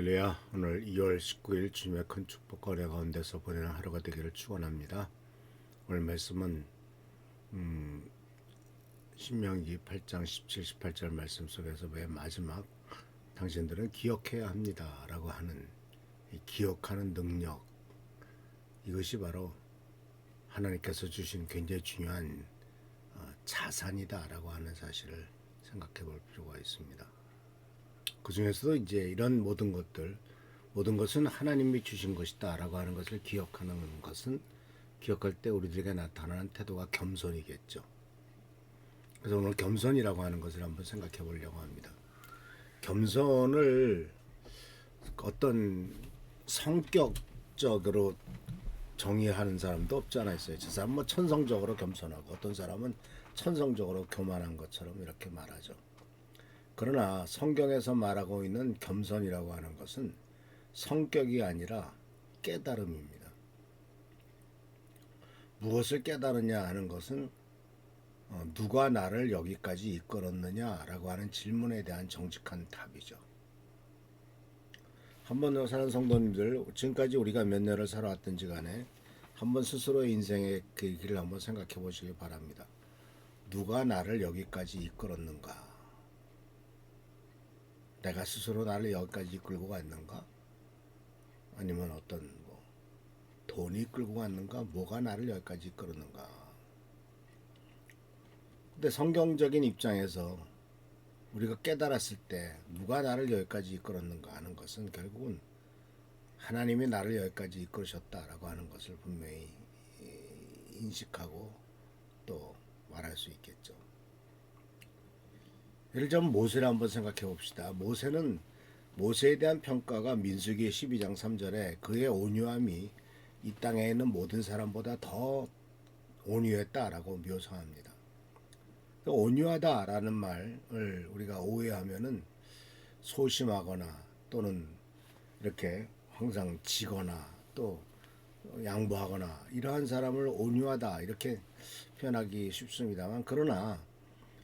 할렐루야. 오늘 2월 19일 주님의 큰 축복과 은혜 가운데서 보내는 하루가 되기를 축원합니다. 오늘 말씀은 신명기 8장 17, 18절 말씀 속에서 맨 마지막 당신들은 기억해야 합니다 라고 하는 이 기억하는 능력, 이것이 바로 하나님께서 주신 굉장히 중요한 자산이다 라고 하는 사실을 생각해 볼 필요가 있습니다. 그 중에서도 이제 이런 모든 것은 하나님이 주신 것이다 라고 하는 것을 기억하는 것은, 기억할 때 우리들에게 나타나는 태도가 겸손이겠죠. 그래서 오늘 겸손이라고 하는 것을 한번 생각해 보려고 합니다. 겸손을 어떤 성격적으로 정의하는 사람도 없지 않아 있어요. 저 사람은 뭐 천성적으로 겸손하고 어떤 사람은 천성적으로 교만한 것처럼 이렇게 말하죠. 그러나 성경에서 말하고 있는 겸손이라고 하는 것은 성격이 아니라 깨달음입니다. 무엇을 깨달으냐 하는 것은 누가 나를 여기까지 이끌었느냐라고 하는 질문에 대한 정직한 답이죠. 한번 사는 성도님들, 지금까지 우리가 몇 년을 살아왔든지 간에 한번 스스로의 인생의 그 길을 한번 생각해 보시기 바랍니다. 누가 나를 여기까지 이끌었는가? 내가 스스로 나를 여기까지 이끌고 갔는가? 아니면 어떤 돈이 이끌고 갔는가? 뭐가 나를 여기까지 이끌었는가? 근데 성경적인 입장에서 우리가 깨달았을 때 누가 나를 여기까지 이끌었는가 하는 것은 결국은 하나님이 나를 여기까지 이끌으셨다라고 하는 것을 분명히 인식하고 또 말할 수 있겠죠. 예를 들면 모세를 한번 생각해 봅시다. 모세에 대한 평가가 민수기 12장 3절에 그의 온유함이 이 땅에 있는 모든 사람보다 더 온유했다라고 묘사합니다. 온유하다라는 말을 우리가 오해하면은 소심하거나 또는 이렇게 항상 지거나 또 양보하거나 이러한 사람을 온유하다 이렇게 표현하기 쉽습니다만, 그러나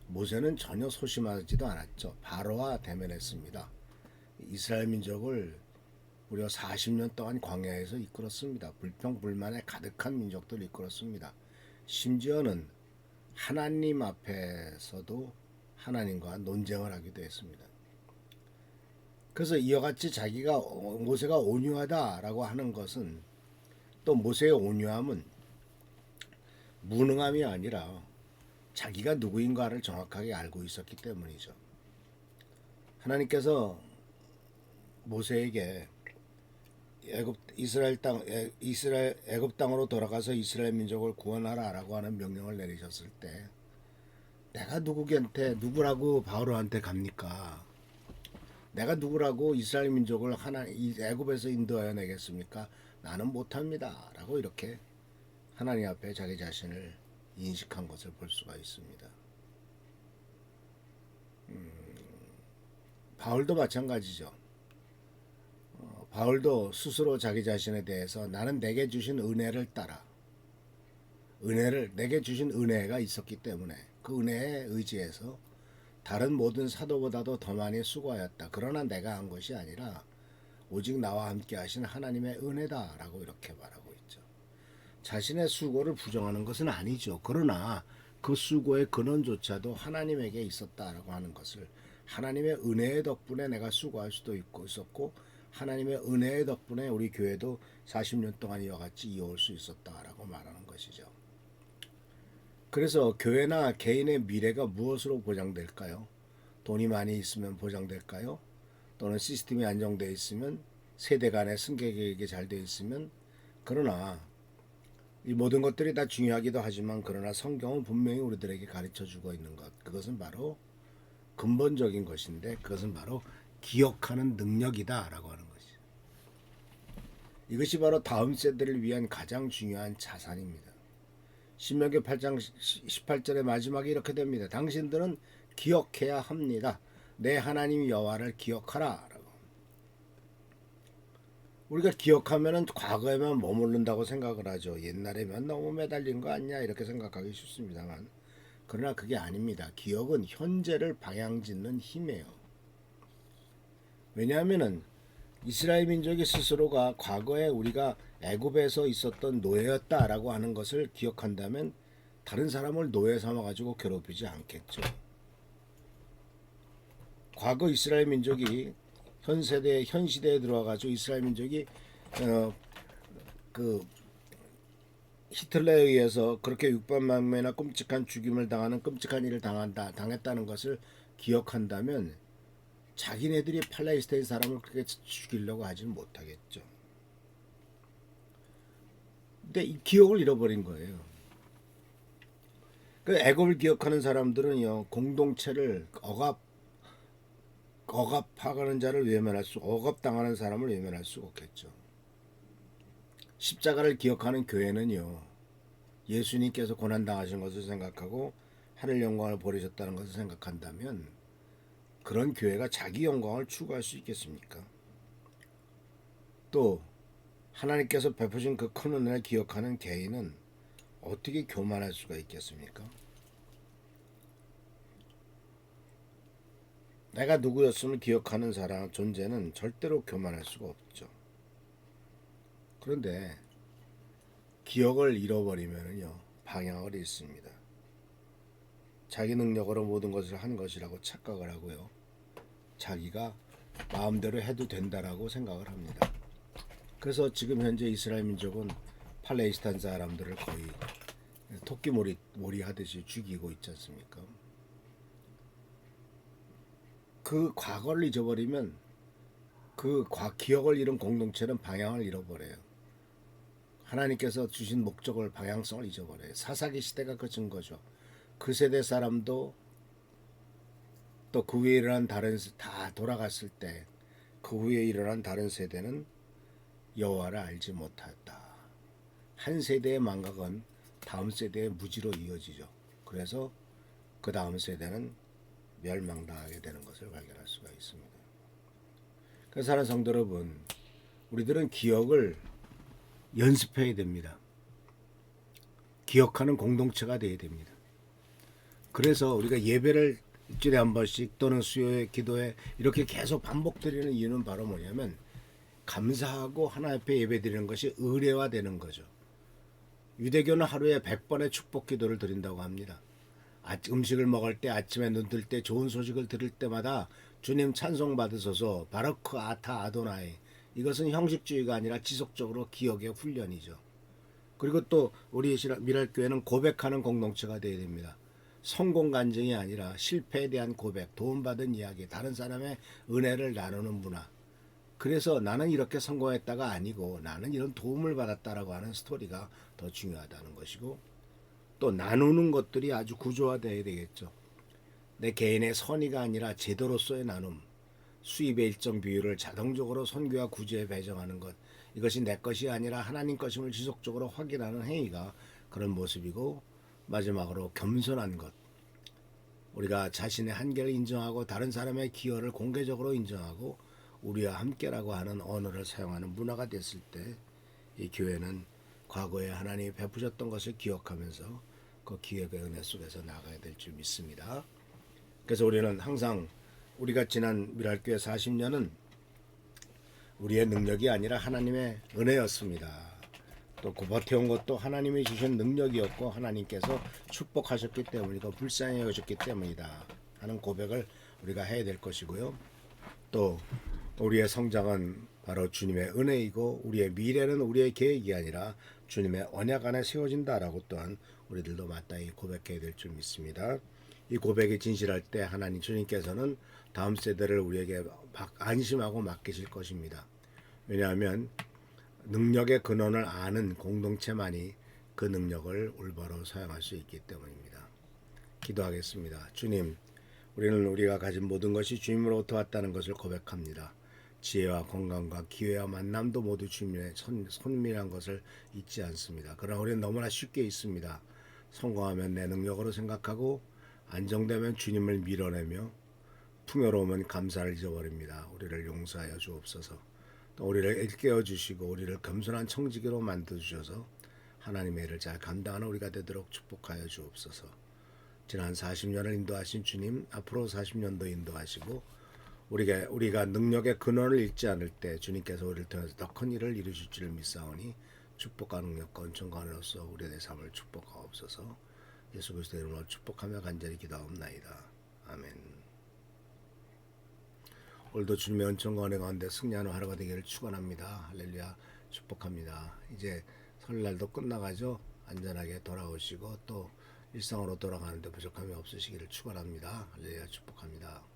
모세는 전혀 소심하지도 않았죠. 바로와 대면했습니다. 이스라엘 민족을 무려 40년 동안 광야에서 이끌었습니다. 불평불만에 가득한 민족들을 이끌었습니다. 심지어는 하나님 앞에서도 하나님과 논쟁을 하기도 했습니다. 그래서 이와 같이 모세가 온유하다라고 하는 것은, 또 모세의 온유함은 무능함이 아니라 자기가 누구인가를 정확하게 알고 있었기 때문이죠. 하나님께서 모세에게 애굽 땅으로 돌아가서 이스라엘 민족을 구원하라라고 하는 명령을 내리셨을 때, 내가 누구라고 바로한테 갑니까? 내가 누구라고 이스라엘 민족을 애굽에서 인도하여 내겠습니까? 나는 못합니다라고 이렇게 하나님 앞에 자기 자신을 인식한 것을 볼 수가 있습니다. 바울도 마찬가지죠. 바울도 스스로 자기 자신에 대해서 나는 내게 주신 은혜를 따라, 내게 주신 은혜가 있었기 때문에 그 은혜에 의지해서 다른 모든 사도보다도 더 많이 수고하였다. 그러나 내가 한 것이 아니라 오직 나와 함께 하신 하나님의 은혜다라고 이렇게 말하고 있죠. 자신의 수고를 부정하는 것은 아니죠. 그러나 그 수고의 근원조차도 하나님에게 있었다라고 하는 것을, 하나님의 은혜의 덕분에 내가 수고할 수도 있었고 하나님의 은혜의 덕분에 우리 교회도 40년 동안 이와 같이 이어올 수 있었다라고 말하는 것이죠. 그래서 교회나 개인의 미래가 무엇으로 보장될까요? 돈이 많이 있으면 보장될까요? 또는 시스템이 안정되어 있으면, 세대 간의 승계 계획이 잘 되어 있으면? 그러나 이 모든 것들이 다 중요하기도 하지만, 그러나 성경은 분명히 우리들에게 가르쳐주고 있는 것, 그것은 바로 근본적인 것인데, 그것은 바로 기억하는 능력이다라고 하는 것이죠. 이것이 바로 다음 세대를 위한 가장 중요한 자산입니다. 신명기 8장 18절의 마지막에 이렇게 됩니다. 당신들은 기억해야 합니다. 내 하나님 여호와를 기억하라 라고. 우리가 기억하면은 과거에만 머무른다고 생각을 하죠. 옛날에만 너무 매달린 거 아니냐 이렇게 생각하기 쉽습니다만, 그러나 그게 아닙니다. 기억은 현재를 방향짓는 힘이에요. 왜냐하면은 이스라엘 민족이 스스로가 과거에 우리가 애굽에서 있었던 노예였다라고 하는 것을 기억한다면 다른 사람을 노예 삼아 가지고 괴롭히지 않겠죠. 과거 이스라엘 민족이 현 시대에 들어와 가지고 이스라엘 민족이 어, 그 히틀러에 의해서 그렇게 600만 명이나 끔찍한 죽임을 당하는 끔찍한 일을 당했다는 것을 기억한다면 자기네들이 팔레스타인 사람을 그렇게 죽이려고 하지는 못하겠죠. 근데 이 기억을 잃어버린 거예요. 그 애굽을 기억하는 사람들은요, 공동체를 억압하는 자를 억압당하는 사람을 외면할 수 없겠죠. 십자가를 기억하는 교회는요, 예수님께서 고난당하신 것을 생각하고 하늘 영광을 버리셨다는 것을 생각한다면 그런 교회가 자기 영광을 추구할 수 있겠습니까? 또 하나님께서 베푸신 그 큰 은혜를 기억하는 개인은 어떻게 교만할 수가 있겠습니까? 내가 누구였음을 기억하는 사람 존재는 절대로 교만할 수가 없죠. 그런데 기억을 잃어버리면요 방향을 잃습니다. 자기 능력으로 모든 것을 한 것이라고 착각을 하고요. 자기가 마음대로 해도 된다라고 생각을 합니다. 그래서 지금 현재 이스라엘 민족은 팔레스타인 사람들을 거의 토끼몰이 하듯이 죽이고 있지 않습니까? 그 과거를 잊어버리면 기억을 잃은 공동체는 방향을 잃어버려요. 하나님께서 주신 목적을 방향성을 잊어버려요. 사사기 시대가 그 증거죠. 그 세대 사람도 또 그 후에 일어난 다 돌아갔을 때 그 후에 일어난 다른 세대는 여호와를 알지 못하였다. 한 세대의 망각은 다음 세대의 무지로 이어지죠. 그래서 그 다음 세대는 멸망당하게 되는 것을 발견할 수가 있습니다. 그래서 사랑하는 성도 여러분, 우리들은 기억을 연습해야 됩니다. 기억하는 공동체가 되어야 됩니다. 그래서 우리가 예배를 일주일에 한 번씩 또는 수요일 기도에 이렇게 계속 반복드리는 이유는 바로 뭐냐면 감사하고 하나님 앞에 예배드리는 것이 의례화되는 거죠. 유대교는 하루에 100번의 축복 기도를 드린다고 합니다. 음식을 먹을 때, 아침에 눈 뜰 때, 좋은 소식을 들을 때마다 주님 찬송 받으소서 바르크 아타 아도나이. 이것은 형식주의가 아니라 지속적으로 기억의 훈련이죠. 그리고 또 우리 미랄교회는 고백하는 공동체가 되어야 됩니다. 성공 간증이 아니라 실패에 대한 고백, 도움받은 이야기, 다른 사람의 은혜를 나누는 문화. 그래서 나는 이렇게 성공했다가 아니고 나는 이런 도움을 받았다라고 하는 스토리가 더 중요하다는 것이고, 또 나누는 것들이 아주 구조화되어야 되겠죠. 내 개인의 선의가 아니라 제도로서의 나눔, 수입의 일정 비율을 자동적으로 선교와 구제에 배정하는 것, 이것이 내 것이 아니라 하나님 것임을 지속적으로 확인하는 행위가 그런 모습이고, 마지막으로 겸손한 것, 우리가 자신의 한계를 인정하고 다른 사람의 기여를 공개적으로 인정하고 우리와 함께라고 하는 언어를 사용하는 문화가 됐을 때 이 교회는 과거에 하나님이 베푸셨던 것을 기억하면서 그 기획의 은혜 속에서 나가야 될 줄 믿습니다. 그래서 우리는 항상 우리가 지난 미랄교회 40년은 우리의 능력이 아니라 하나님의 은혜였습니다. 또 그 버텨온 것도 하나님이 주신 능력이었고 하나님께서 축복하셨기 때문이고 불쌍히 여기셨기 때문이다 하는 고백을 우리가 해야 될 것이고요. 또 우리의 성장은 바로 주님의 은혜이고 우리의 미래는 우리의 계획이 아니라 주님의 언약 안에 세워진다라고 또한 우리들도 마땅히 고백해야 될 줄 믿습니다. 이 고백이 진실할 때 하나님 주님께서는 다음 세대를 우리에게 안심하고 맡기실 것입니다. 왜냐하면 능력의 근원을 아는 공동체만이 그 능력을 올바로 사용할 수 있기 때문입니다. 기도하겠습니다. 주님, 우리는 우리가 가진 모든 것이 주님으로부터 왔다는 것을 고백합니다. 지혜와 건강과 기회와 만남도 모두 주님의 손밀한 것을 잊지 않습니다. 그러나 우리는 너무나 쉽게 있습니다. 성공하면 내 능력으로 생각하고 안정되면 주님을 밀어내며 풍요로우면 감사를 잊어버립니다. 우리를 용서하여 주옵소서. 또 우리를 일깨워 주시고 우리를 겸손한 청지기로 만들어 주셔서 하나님의 일을 잘 감당하는 우리가 되도록 축복하여 주옵소서. 지난 40년을 인도하신 주님, 앞으로 40년도 인도하시고 우리가 능력의 근원을 잃지 않을 때 주님께서 우리를 통해서 더 큰 일을 이루실 줄을 믿사오니 축복과 능력과 은총과 은혜로서 우리의 내 삶을 축복하옵소서. 예수 그리스도의 이름으로 축복하며 간절히 기도하옵나이다. 아멘. 오늘도 주님의 은총과 은혜 가운데 승리하는 하루가 되기를 축원합니다. 할렐루야. 축복합니다. 이제 설날도 끝나가죠. 안전하게 돌아오시고 또 일상으로 돌아가는데 부족함이 없으시기를 축원합니다. 할렐루야. 축복합니다.